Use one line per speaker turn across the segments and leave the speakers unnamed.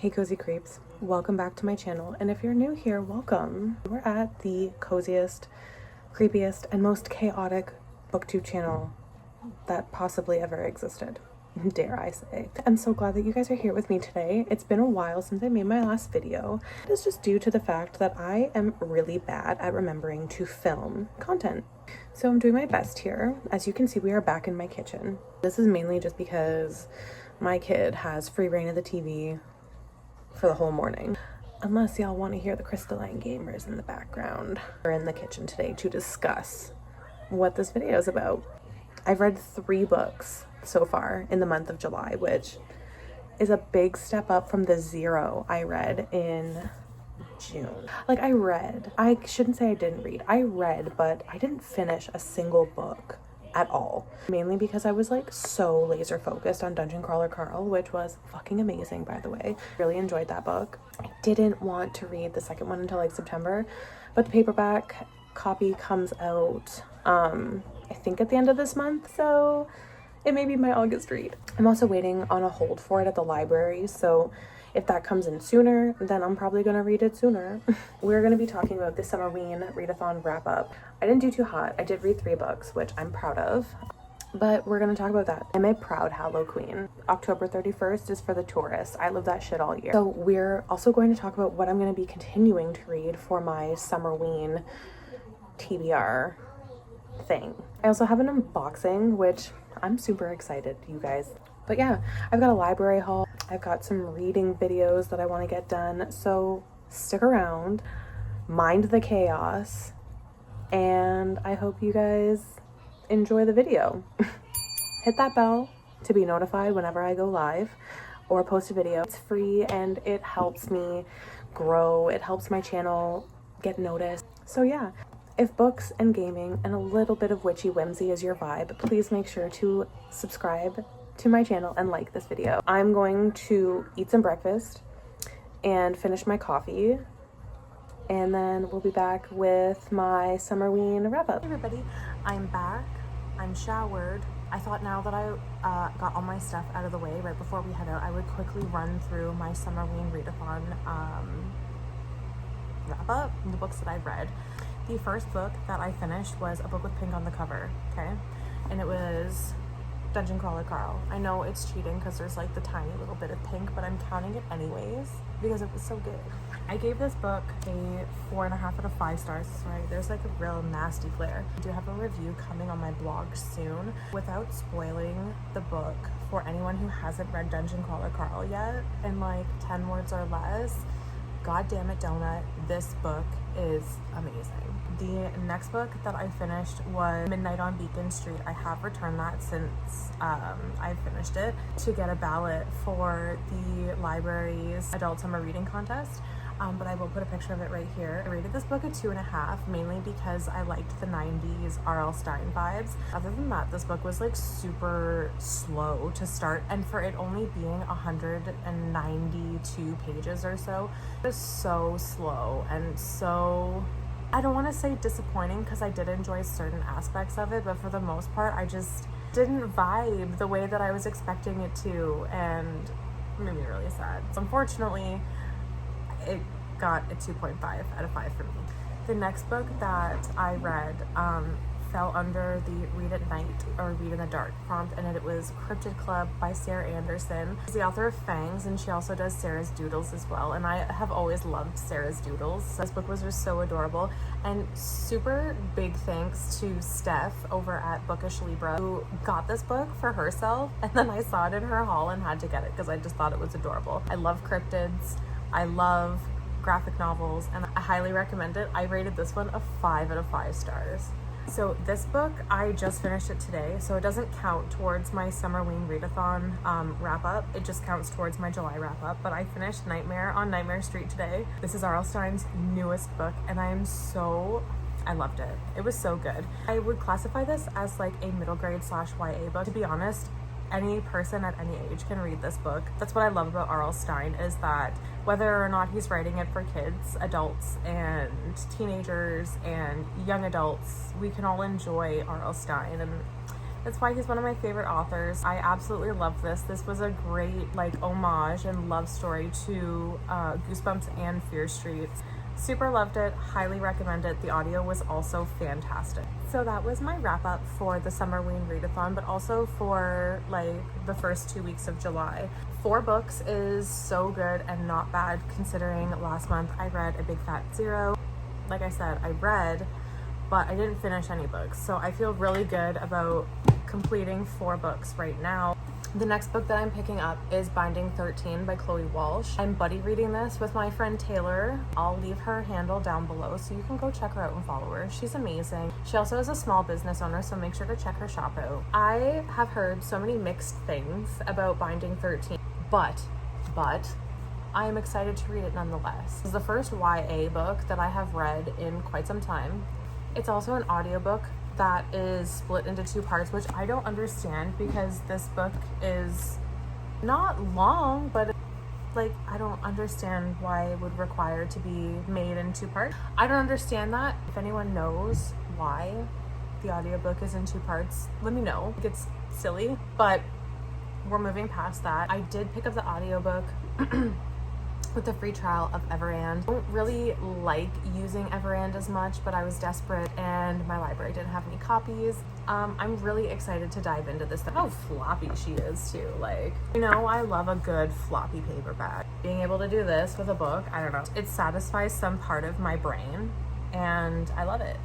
Hey cozy creeps, welcome back to my channel, and if you're new here, welcome. We're at the coziest, creepiest, and most chaotic booktube channel that possibly ever existed, dare I say. I'm so glad that you guys are here with me today. It's been a while since I made my last video. It's just due to the fact that I am really bad at remembering to film content. So I'm doing my best here. As you can see, we are back in my kitchen. This is mainly just because my kid has free reign of the TV for the whole morning. Unless y'all want to hear the crystalline gamers in the background. We're in the kitchen today to discuss what this video is about. I've read 3 books so far in the month of July, which is a big step up from the 0 I read in June. Like I shouldn't say I didn't read. I read, but I didn't finish a single book at all. Mainly because I was like so laser focused on Dungeon Crawler Carl, which was fucking amazing, by the way. Really enjoyed that book. I didn't want to read the second one until like September, but the paperback copy comes out I think at the end of this month, so it may be my August read. I'm also waiting on a hold for it at the library, so if that comes in sooner, then I'm probably gonna read it sooner. We're gonna be talking about the summerween readathon wrap up. I didn't do too hot. I did read 3 books, which I'm proud of, but we're gonna talk about that. I'm a proud Hallow Queen. October 31st is for the tourists. I live that shit all year. So we're also going to talk about what I'm gonna be continuing to read for my summerween TBR thing. I also have an unboxing, which I'm super excited, you guys. But yeah, I've got a library haul. I've got some reading videos that I want to get done. So stick around, mind the chaos, and I hope you guys enjoy the video. Hit that bell to be notified whenever I go live or post a video. It's free and it helps me grow. It helps my channel get noticed. So yeah, if books and gaming and a little bit of witchy whimsy is your vibe, please make sure to subscribe to my channel and like this video. I'm going to eat some breakfast and finish my coffee, and then we'll be back with my summerween wrap up. Hey everybody, I'm back. I'm showered. I thought now that I got all my stuff out of the way right before we head out, I would quickly run through my summerween readathon wrap up, the books that I've read. The first book that I finished was a book with pink on the cover, okay? And it was Dungeon Crawler Carl. I know it's cheating because there's like the tiny little bit of pink, but I'm counting it anyways because it was so good. I gave this book a 4.5 out of 5 stars. Sorry, there's like a real nasty glare. I do have a review coming on my blog soon. Without spoiling the book for anyone who hasn't read Dungeon Crawler Carl yet, in like 10 words or less, god damn it, Donut, this book is amazing. The next book that I finished was Midnight on Beacon Street. I have returned that since I finished it to get a ballot for the library's adult summer reading contest. But I will put a picture of it right here. I rated this book a 2.5, mainly because I liked the 90s R.L. Stine vibes. Other than that, this book was like super slow to start, and for it only being 192 pages or so, it was so slow and so, I don't want to say disappointing because I did enjoy certain aspects of it, but for the most part, I just didn't vibe the way that I was expecting it to, and it made me really sad. So unfortunately, it got a 2.5 out of 5 for me. The next book that I read fell under the read at night or read in the dark prompt, and it was Cryptid Club by Sarah Anderson. She's the author of Fangs, and she also does Sarah's Doodles as well, and I have always loved Sarah's Doodles. This book was just so adorable, and super big thanks to Steph over at Bookish Libra who got this book for herself, and then I saw it in her haul and had to get it because I just thought it was adorable. I love cryptids, I love graphic novels, and I highly recommend it. I rated this one a 5 out of 5 stars. So this book, I just finished it today, so it doesn't count towards my summerween readathon wrap up. It just counts towards my July wrap up, but I finished Nightmare on Nightmare Street today. This is R.L. Stine's newest book, and I loved it. It was so good. I would classify this as like a middle grade / YA book. To be honest, any person at any age can read this book. That's what I love about R.L. Stine, is that whether or not he's writing it for kids, adults, and teenagers, and young adults, we can all enjoy R.L. Stine. And That's why he's one of my favorite authors. I absolutely love this. This was a great like homage and love story to Goosebumps and Fear Street. Super loved it, highly recommend it. The audio was also fantastic. So that was my wrap up for the summerween readathon, but also for like the first 2 weeks of July. 4 books is so good and not bad considering last month I read A Big Fat Zero. Like I said, I read, but I didn't finish any books. So I feel really good about completing 4 books right now. The next book that I'm picking up is Binding 13 by Chloe Walsh. I'm buddy reading this with my friend Taylor. I'll leave her handle down below so you can go check her out and follow her. She's amazing. She also is a small business owner, so make sure to check her shop out. I have heard so many mixed things about Binding 13, but I am excited to read it nonetheless. This is the first YA book that I have read in quite some time. It's also an audiobook that is split into 2 parts, which I don't understand because this book is not long, but like I don't understand why it would require to be made in 2 parts. I don't understand that. If anyone knows why the audiobook is in 2 parts, let me know. It's silly, but we're moving past that. I did pick up the audiobook with the free trial of Everand. I don't really like using Everand as much, but I was desperate and my library didn't have any copies. I'm really excited to dive into this. How floppy she is too. Like, you know, I love a good floppy paperback. Being able to do this with a book, I don't know. It satisfies some part of my brain and I love it.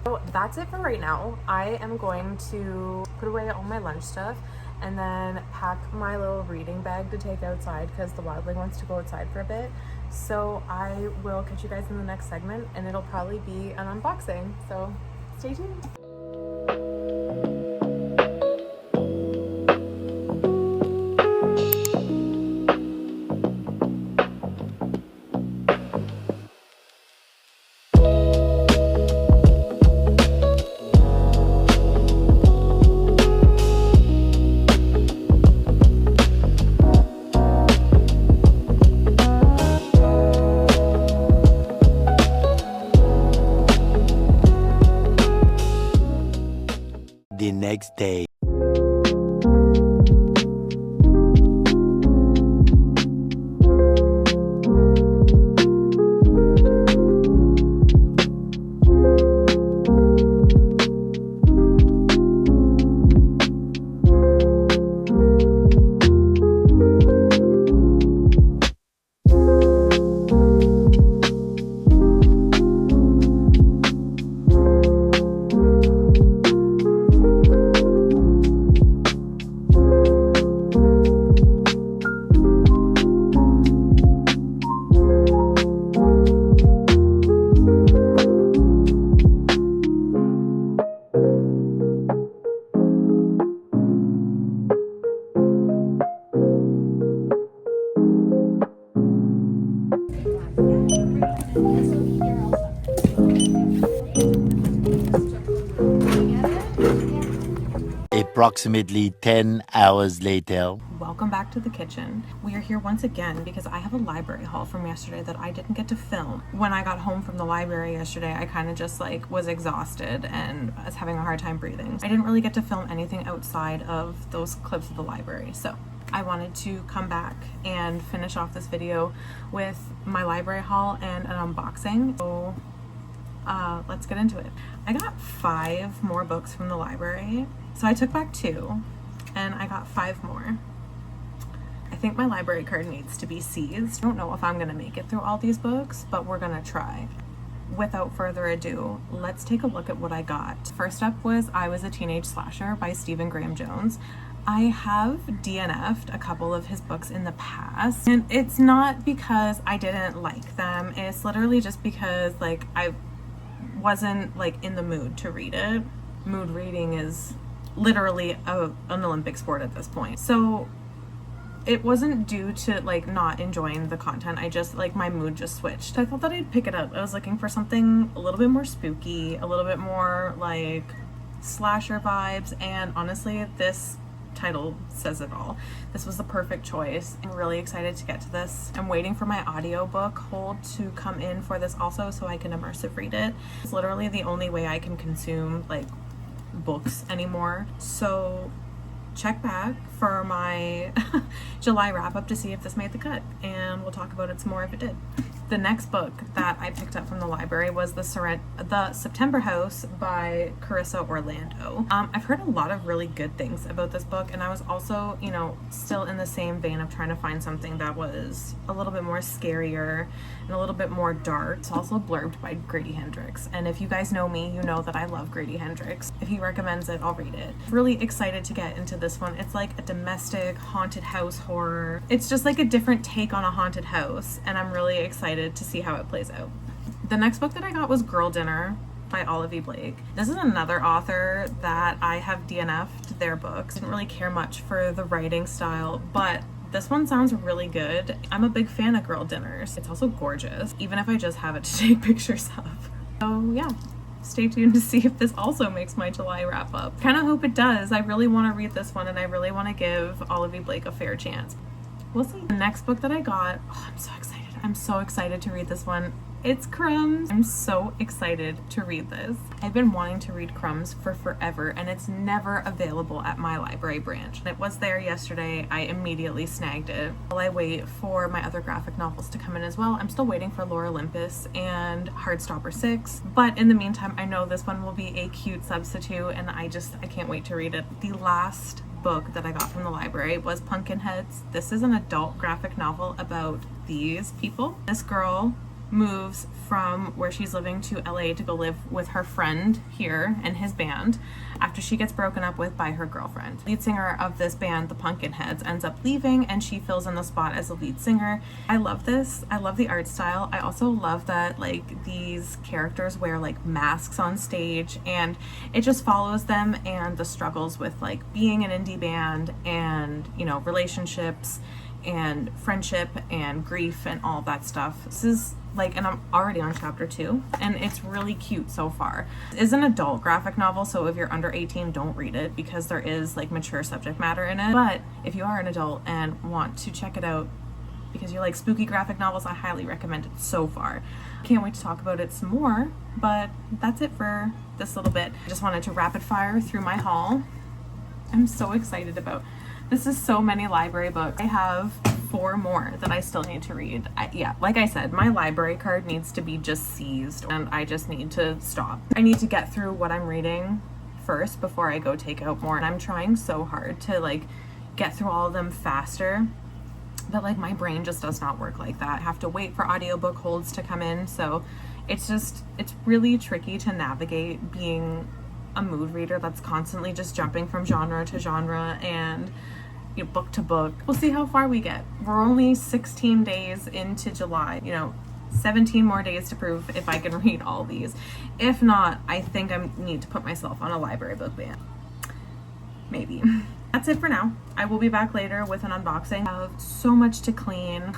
So that's it for right now. I am going to put away all my lunch stuff and then pack my little reading bag to take outside because the wildling wants to go outside for a bit. So I will catch you guys in the next segment and it'll probably be an unboxing. So stay tuned.
The next day. Approximately 10 hours later.
Welcome back to the kitchen. We are here once again because I have a library haul from yesterday that I didn't get to film. When I got home from the library yesterday, I kind of just like was exhausted and was having a hard time breathing. I didn't really get to film anything outside of those clips of the library. So I wanted to come back and finish off this video with my library haul and an unboxing. So let's get into it. I got 5 more books from the library. So I took back 2 and I got 5 more. I think my library card needs to be seized. I don't know if I'm gonna make it through all these books, but we're gonna try. Without further ado, let's take a look at what I got. First up was I Was a Teenage Slasher by Stephen Graham Jones. I have DNF'd a couple of his books in the past, and it's not because I didn't like them. It's literally just because like I wasn't like in the mood to read it. Mood reading is literally an Olympic sport at this point. So it wasn't due to like not enjoying the content. I just like my mood just switched. I thought that I'd pick it up. I was looking for something a little bit more spooky, a little bit more like slasher vibes, and honestly this title says it all. This was the perfect choice. I'm really excited to get to this. I'm waiting for my audiobook hold to come in for this also so I can immersive read it. It's literally the only way I can consume like books anymore. So check back for my July wrap up to see if this made the cut, and we'll talk about it some more if it did. The next book that I picked up from the library was the September House by Carissa Orlando. I've heard a lot of really good things about this book, and I was also, you know, still in the same vein of trying to find something that was a little bit more scarier and a little bit more dark. It's also blurbed by Grady Hendrix, and if you guys know me, you know that I love Grady Hendrix. If he recommends it, I'll read it. Really excited to get into this one. It's like a domestic haunted house horror. It's just like a different take on a haunted house, and I'm really excited to see how it plays out. The next book that I got was Girl Dinner by Olivia Blake. This is another author that I have DNF'd their books. Didn't really care much for the writing style, but this one sounds really good. I'm a big fan of Girl Dinners. It's also gorgeous, even if I just have it to take pictures of. So yeah, stay tuned to see if this also makes my July wrap up. Kind of hope it does. I really want to read this one, and I really want to give Olivia Blake a fair chance. We'll see. The next book that I got, oh, I'm so excited. I'm so excited to read this one. It's Crumbs. I'm so excited to read this. I've been wanting to read Crumbs for forever, and it's never available at my library branch. It was there yesterday. I immediately snagged it. While I wait for my other graphic novels to come in as well, I'm still waiting for Lore Olympus and Heartstopper 6. But in the meantime, I know this one will be a cute substitute, and I can't wait to read it. The last book that I got from the library was Pumpkinheads. This is an adult graphic novel about these people. This girl moves from where she's living to LA to go live with her friend here and his band after she gets broken up with by her girlfriend. Lead singer of this band, the Pumpkinheads, ends up leaving, and she fills in the spot as a lead singer. I love this. I love the art style. I also love that like these characters wear like masks on stage, and it just follows them and the struggles with like being an indie band and, you know, relationships and friendship and grief and all that stuff. This is like, and I'm already on chapter 2, and it's really cute so far. It's an adult graphic novel, so if you're under 18, don't read it because there is like mature subject matter in it. But if you are an adult and want to check it out because you like spooky graphic novels, I highly recommend it so far. Can't wait to talk about it some more, but that's it for this little bit. I just wanted to rapid fire through my haul. I'm so excited about this. Is so many library books. I have 4 more that I still need to read. Yeah, like I said, my library card needs to be just seized, and I just need to stop. I need to get through what I'm reading first before I go take out more, and I'm trying so hard to like get through all of them faster, but like my brain just does not work like that. I have to wait for audiobook holds to come in, so it's really tricky to navigate being a mood reader that's constantly just jumping from genre to genre and, you know, book to book. We'll see how far we get. We're only 16 days into July, you know, 17 more days to prove if I can read all these. If not, I think I need to put myself on a library book ban. Maybe. That's it for now. I will be back later with an unboxing. I have so much to clean.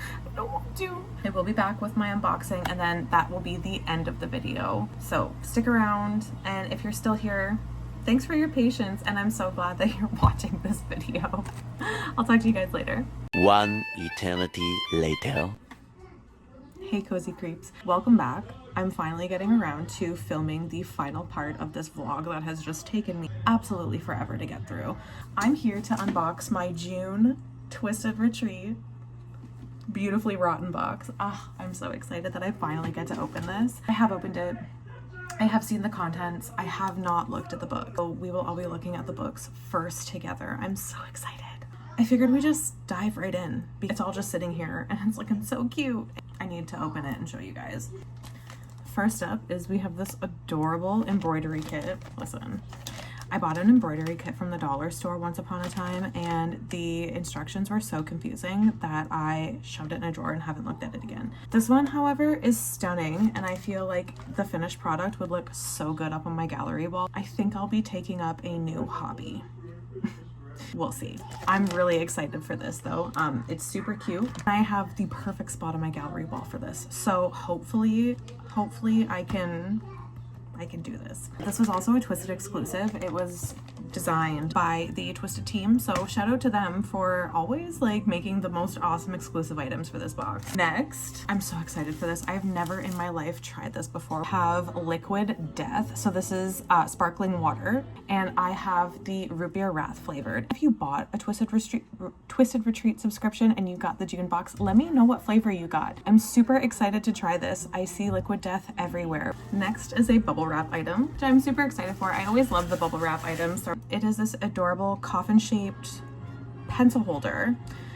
I don't want to. I will be back with my unboxing, and then that will be the end of the video. So stick around, and if you're still here, thanks for your patience, and I'm so glad that you're watching this video. I'll talk to you guys later.
One eternity later.
Hey cozy creeps, welcome back. I'm finally getting around to filming the final part of this vlog that has just taken me absolutely forever to get through. I'm here to unbox my June Twisted Retreat beautifully rotten box. I'm so excited that I finally get to open this. I have opened it. I have seen the contents. I have not looked at the book. So we will all be looking at the books first together. I'm so excited. I figured we just dive right in. It's all just sitting here and it's looking so cute. I need to open it and show you guys. First up is we have this adorable embroidery kit. Listen, I bought an embroidery kit from the dollar store once upon a time, and the instructions were so confusing that I shoved it in a drawer and haven't looked at it again. This one, however, is stunning, and I feel like the finished product would look so good up on my gallery wall. I think I'll be taking up a new hobby. We'll see. I'm really excited for this though. It's super cute. I have the perfect spot on my gallery wall for this. So hopefully I can I can do this. This was also a Twisted exclusive. It was designed by the Twisted team, so shout out to them for always like making the most awesome exclusive items for this box. Next, I'm so excited for this. I've never in my life tried this before. I have Liquid Death. So this is sparkling water, and I have the root beer wrath flavored. If you bought a Twisted Retreat subscription and you got the June box, let me know what flavor you got. I'm super excited to try this. I see Liquid Death everywhere. Next is a bubble wrap item, which I'm super excited for. I always love the bubble wrap items. So it is this adorable coffin shaped pencil holder.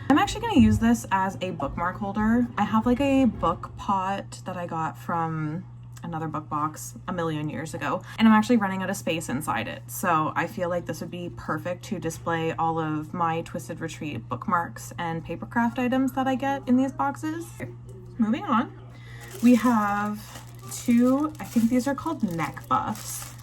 I'm actually going to use this as a bookmark holder. I have like a book pot that I got from another book box a million years ago, and I'm actually running out of space inside it. So I feel like this would be perfect to display all of my Twisted Retreat bookmarks and papercraft items that I get in these boxes. Moving on, we have two, I think these are called neck buffs.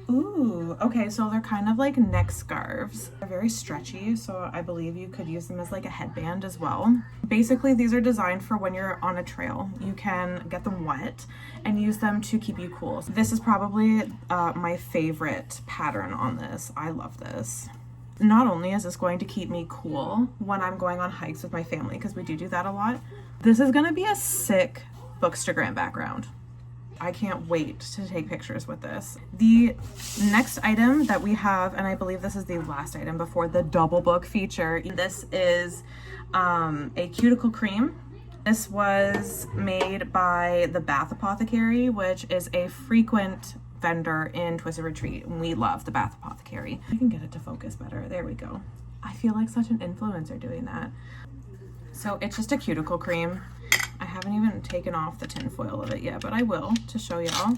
Ooh, okay, so they're kind of like neck scarves. They're very stretchy, so I believe you could use them as like a headband as well. Basically, these are designed for when you're on a trail. You can get them wet and use them to keep you cool. This is probably my favorite pattern on this. I love this. Not only is this going to keep me cool when I'm going on hikes with my family, because we do that a lot, this is going to be a sick Bookstagram background. I can't wait to take pictures with this. The next item that we have, and I believe this is the last item before the double book feature, this is a cuticle cream. This was made by the Bath Apothecary, which is a frequent vendor in Twisted Retreat. We love the Bath Apothecary. I can get it to focus better. There we go. I feel like such an influencer doing that. So it's just a cuticle cream. I haven't even taken off the tin foil of it yet, but I will to show y'all.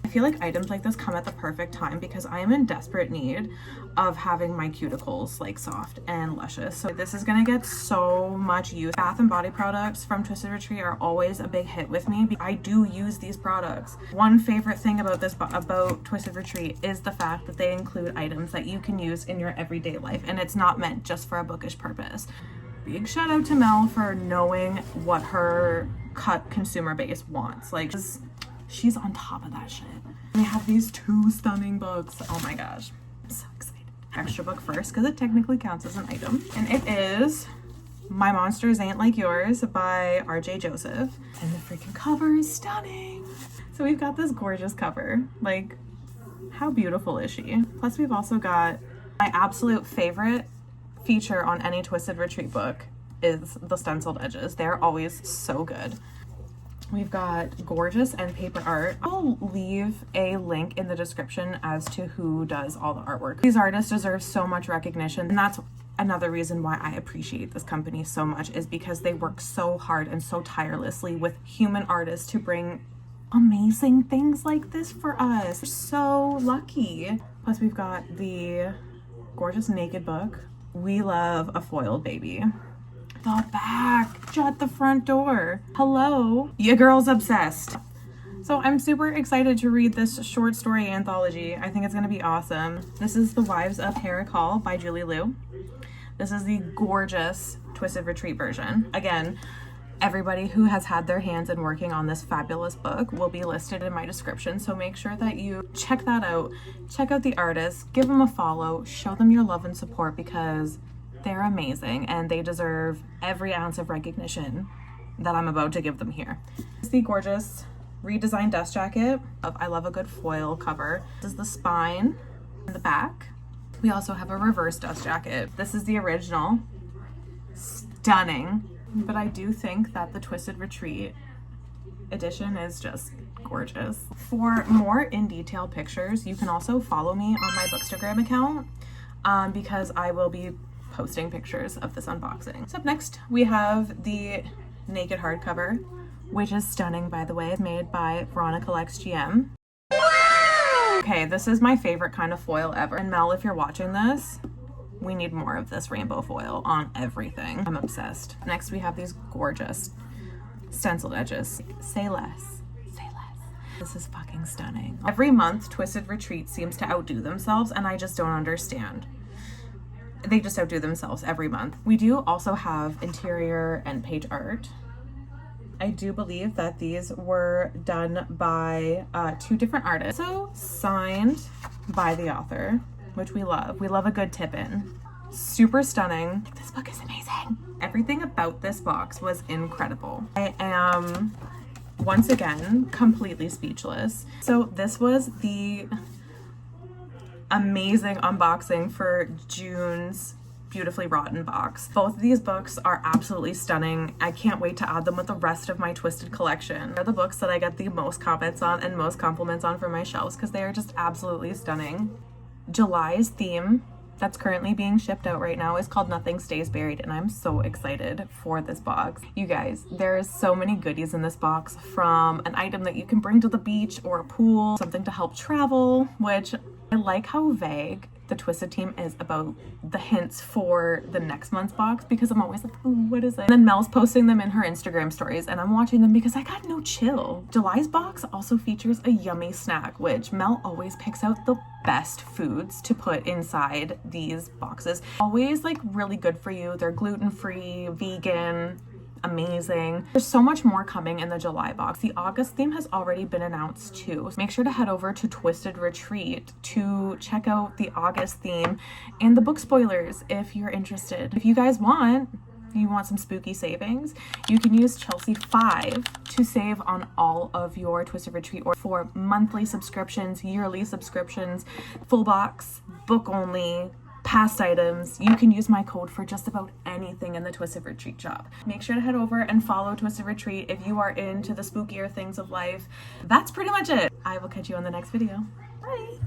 I feel like items like this come at the perfect time because I am in desperate need of having my cuticles like soft and luscious. So this is gonna get so much use. Bath and body products from Twisted Retreat are always a big hit with me. I do use these products. One favorite thing about Twisted Retreat is the fact that they include items that you can use in your everyday life, and it's not meant just for a bookish purpose. Big shout out to Mel for knowing what her cut consumer base wants. Like, she's on top of that shit. We have these two stunning books. Oh my gosh, I'm so excited. Extra book first because it technically counts as an item, and it is My Monsters Ain't Like Yours by RJ Joseph, and the freaking cover is stunning. So we've got this gorgeous cover. Like, how beautiful is she? Plus we've also got my absolute favorite feature on any Twisted Retreat book is the stenciled edges. They're always so good. We've got gorgeous end paper art. I'll leave a link in the description as to who does all the artwork. These artists deserve so much recognition, and that's another reason why I appreciate this company so much, is because they work so hard and so tirelessly with human artists to bring amazing things like this for us. We're so lucky. Plus we've got the gorgeous naked book. We love a foiled baby. The back, shut the front door. Hello, your girl's obsessed. So I'm super excited to read this short story anthology. I think it's gonna be awesome. This is The Wives of Herrick Hall by Julie Liu. This is the gorgeous Twisted Retreat version. Again, everybody who has had their hands in working on this fabulous book will be listed in my description, so make sure that you check that out. Check out the artists, give them a follow, show them your love and support because they're amazing and they deserve every ounce of recognition that I'm about to give them here. This is the gorgeous redesigned dust jacket. I love a good foil cover. This is the spine and the back. We also have a reverse dust jacket. This is the original. Stunning. But I do think that the Twisted Retreat edition is just gorgeous. For more in detail pictures, you can also follow me on my Bookstagram account because I will be posting pictures of this unboxing. So up next, we have the naked hardcover, which is stunning, by the way, made by Veronica Lex GM. Okay, this is my favorite kind of foil ever. And Mel, if you're watching this, we need more of this rainbow foil on everything. I'm obsessed. Next, we have these gorgeous stenciled edges. Say less. Say less. This is fucking stunning. Every month, Twisted Retreat seems to outdo themselves, and I just don't understand. They just outdo themselves every month. We do also have interior and page art. I do believe that these were done by 2 different artists. So signed by the author, which we love. We love a good tip-in. Super stunning. This book is amazing. Everything about this box was incredible. I am, once again, completely speechless. So this was the amazing unboxing for June's Beautifully Rotten box. Both of these books are absolutely stunning. I can't wait to add them with the rest of my Twisted collection. They're the books that I get the most comments on and most compliments on for my shelves because they are just absolutely stunning. July's theme that's currently being shipped out right now is called Nothing Stays Buried, and I'm so excited for this box. You guys, there's so many goodies in this box, from an item that you can bring to the beach or a pool, something to help travel, which I like how vague the Twisted team is about the hints for the next month's box, because I'm always like, ooh, what is it? And then Mel's posting them in her Instagram stories and I'm watching them because I got no chill. July's box also features a yummy snack, which Mel always picks out the best foods to put inside these boxes. Always like really good for you. They're gluten-free, vegan, amazing. There's so much more coming in the July box. The August theme has already been announced too. Make sure to head over to Twisted Retreat to check out the August theme and the book spoilers if you're interested. If you guys want some spooky savings, you can use Chelsea 5 to save on all of your Twisted Retreat, or for monthly subscriptions, yearly subscriptions, full box, book only, past items. You can use my code for just about anything in the Twisted Retreat shop. Make sure to head over and follow Twisted Retreat if you are into the spookier things of life. That's pretty much it. I will catch you on the next video. Bye.